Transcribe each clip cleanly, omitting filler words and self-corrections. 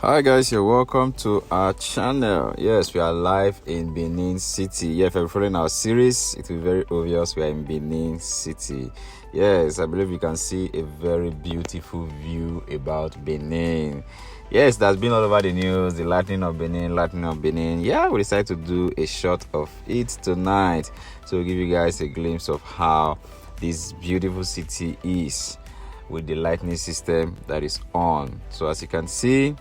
Hi guys, you're welcome to our channel. Yes, we are live in Benin City. Yeah, if you're following our series, it will be very obvious we are in Benin City. Yes, I believe you can see a very beautiful view about Benin. Yes, that's been all over the news, the lightning of Benin. Yeah, we decided to do a shot of it tonight to give you guys a glimpse of how this beautiful city is with the lightning system that is on. So as you can see,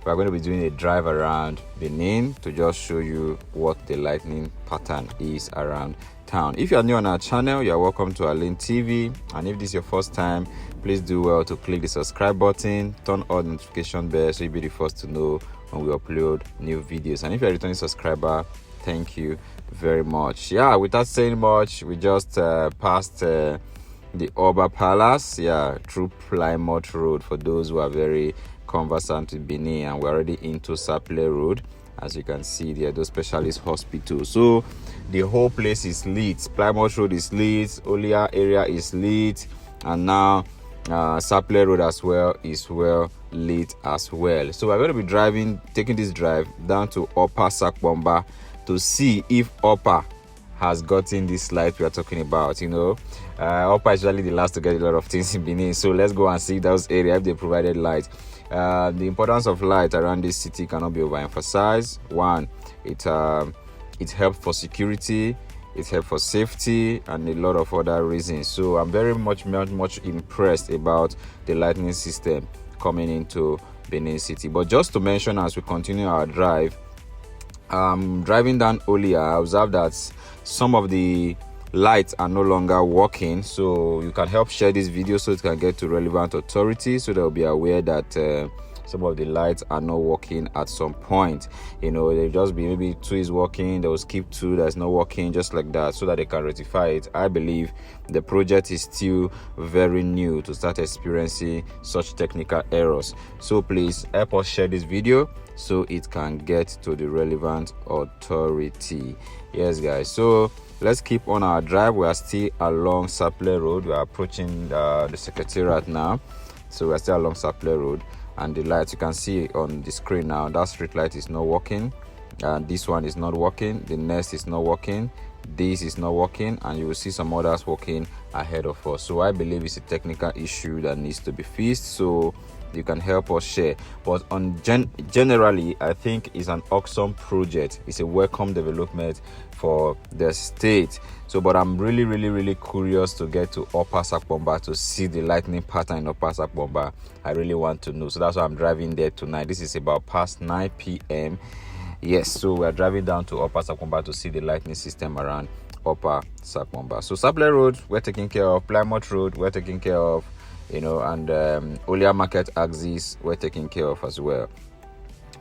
we're going to be doing a drive around Benin to just show you what the lightning pattern is around town. If you are new on our channel, you are welcome to Arlin TV, and if this is your first time, please do well to click the subscribe button, turn on the notification bell so you'll be the first to know when we upload new videos. And if you're a returning subscriber, thank you very much. Yeah, without saying much, we just passed the Oba Palace, through Plymouth Road for those who are very conversant with Benin, and we're already into Sapele Road. As you can see, the Edo Specialist Hospital. So the whole place is lit. Plymouth Road is lit, Olia area is lit, and now Sapele Road as well is well lit as well. So we're going to be taking this drive down to Upper Sakponba to see if Upper has gotten this light we are talking about. Upper is usually the last to get a lot of things in Benin, so let's go and see those areas if they provided light. The importance of light around this city cannot be overemphasized. One, it helps for security, it helps for safety, and a lot of other reasons. So I'm very much impressed about the lighting system coming into Benin City. But just to mention, as we continue our drive, driving down Olia, I observed that some of the lights are no longer working, so you can help share this video so it can get to relevant authorities so they'll be aware that some of the lights are not working at some point. They'll just be maybe 2 is working, they'll skip 2 that's not working, just like that, so that they can rectify it. I believe the project is still very new to start experiencing such technical errors, so please help us share this video so it can get to the relevant authority. Yes guys, so let's keep on our drive. We are still along Sapele Road. We are approaching the secretariat now, so we are still along Sapele Road, and the lights you can see on the screen now, that street light is not working, and this one is not working, the next is not working, this is not working, and you will see some others working ahead of us. So I believe it's a technical issue that needs to be fixed, so you can help us share. But generally, I think it's an awesome project. It's a welcome development for the state. So but I'm really curious to get to Upper Sakponba to see the lightning pattern in Upper Sakponba. I really want to know, so that's why I'm driving there tonight. This is about past 9 p.m. Yes, so we're driving down to Upper Sakponba to see the lightning system around Upper Sakponba. So Sapele Road we're taking care of, Plymouth Road we're taking care of, and Olia Market axis we're taking care of as well.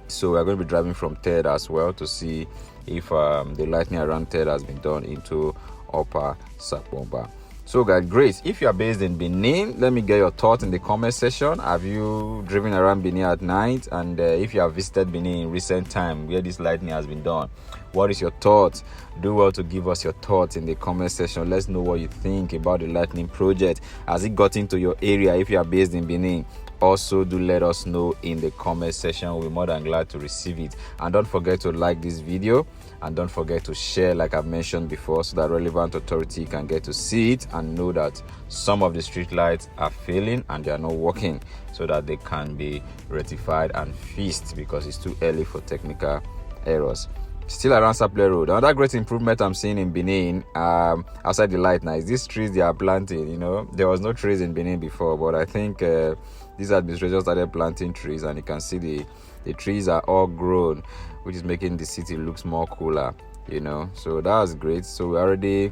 So we're going to be driving from Ted as well to see if the lightning around Ted has been done into Upper Sakponba. So guys, great. If you are based in Benin, let me get your thoughts in the comment section. Have you driven around Benin at night? And if you have visited Benin in recent time where this lightning has been done, what is your thoughts? Do well to give us your thoughts in the comment section. Let's know what you think about the lightning project. Has it got into your area if you are based in Benin? Also do let us know in the comment section. We'll be more than glad to receive it. And don't forget to like this video, and don't forget to share like I've mentioned before, so that relevant authority can get to see it and know that some of the street lights are failing and they are not working, so that they can be rectified and fixed, because it's too early for technical errors. Still around Sapele Road, another great improvement I'm seeing in Benin, outside the light now, is these trees they are planting. There was no trees in Benin before, but I think this administration started planting trees, and you can see the trees are all grown, which is making the city looks more cooler, so that's great. So we're already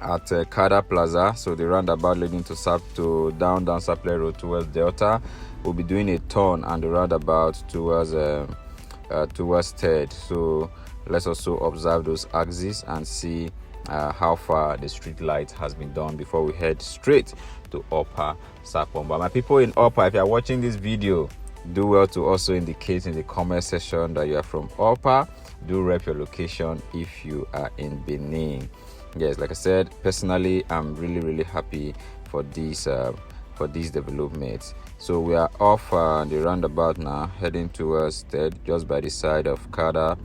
at Kada Plaza, so the roundabout leading to down Sapele Road towards Delta. We'll be doing a turn and the roundabout towards Ted. So let's also observe those axes and see how far the street light has been done before we head straight to Upper Sakponba. My people in Upper, if you are watching this video, do well to also indicate in the comment section that you are from Upper. Do rep your location if you are in Benin. Yes, like I said, personally I'm really happy for these developments. So we are off the roundabout now, heading towards Ted, just by the side of Kada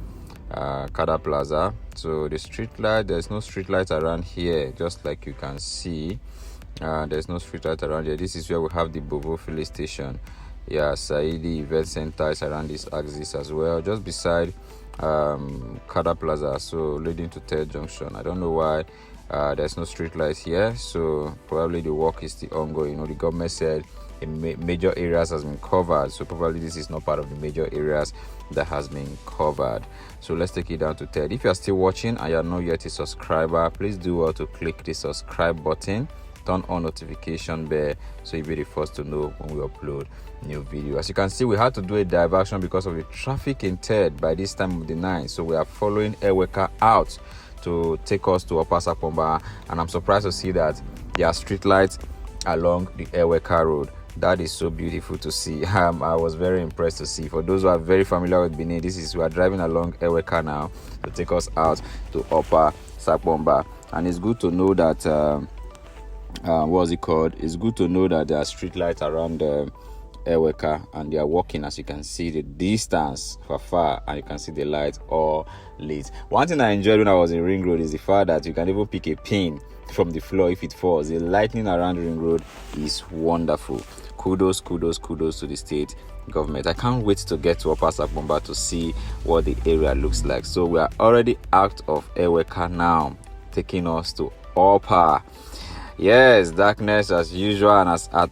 Plaza. So the street light, there's no street light around here, just like you can see. There's no street light around here. This is where we have the Bobo filling station. Yeah, Saidi Event Center is around this axis as well, just beside Kada Plaza, so leading to Third Junction. I don't know why there's no street lights here, so probably the work is still ongoing. The government said major areas has been covered, so probably this is not part of the major areas that has been covered. So let's take it down to Third. If you are still watching and you are not yet a subscriber, please do well to click the subscribe button, turn on notification bell, so you'll be the first to know when we upload new video. As you can see, we had to do a diversion because of the traffic in Ted by this time of the night, so we are following Eweka out to take us to Upper Sakponba, and I'm surprised to see that there are street lights along the Eweka road. That is so beautiful to see. I was very impressed to see. For those who are very familiar with Benin, we are driving along Eweka now to take us out to Upper Sakponba, and it's good to know that what's it called? It's good to know that there are street lights around Eweka, and they are walking. As you can see the distance far, and you can see the lights all lit. One thing I enjoyed when I was in Ring Road is the fact that you can even pick a pin from the floor if it falls. The lighting around Ring Road is wonderful. Kudos to the state government. I can't wait to get to Upper Sakponba to see what the area looks like. So we are already out of Eweka now, taking us to Upper. Yes, darkness as usual, and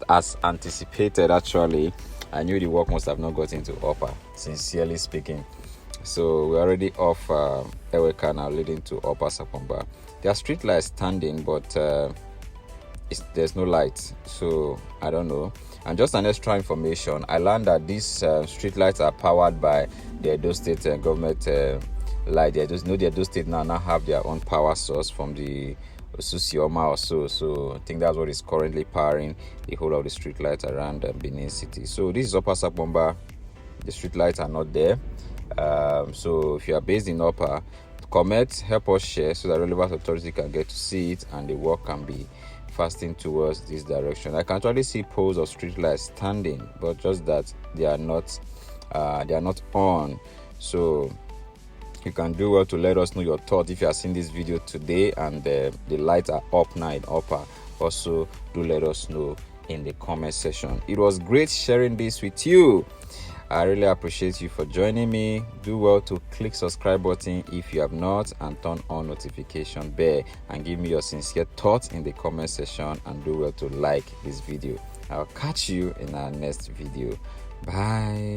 as anticipated. Actually, I knew the work must have not got into Upper, sincerely speaking. So we're already off Eweka now, leading to Upper Sakponba. There are street lights standing, but there's no light, so I don't know. And just an extra information, I learned that these street lights are powered by the Edo State government light. The Edo State now have their own power source from the Susioma or so I think that's what is currently powering the whole of the street lights around Benin City. So this is Upper Sakponba. The street lights are not there, so if you are based in Upper, comment, help us share so that relevant authority can get to see it and the work can be fasting towards this direction. I can actually see poles of street lights standing, but just that they are not on. So you can do well to let us know your thoughts if you are seeing this video today and the lights are up now in Upper. Also, do let us know in the comment section. It was great sharing this with you. I really appreciate you for joining me. Do well to click subscribe button if you have not, and turn on notification bell, and give me your sincere thoughts in the comment section, and do well to like this video. I'll catch you in our next video. Bye.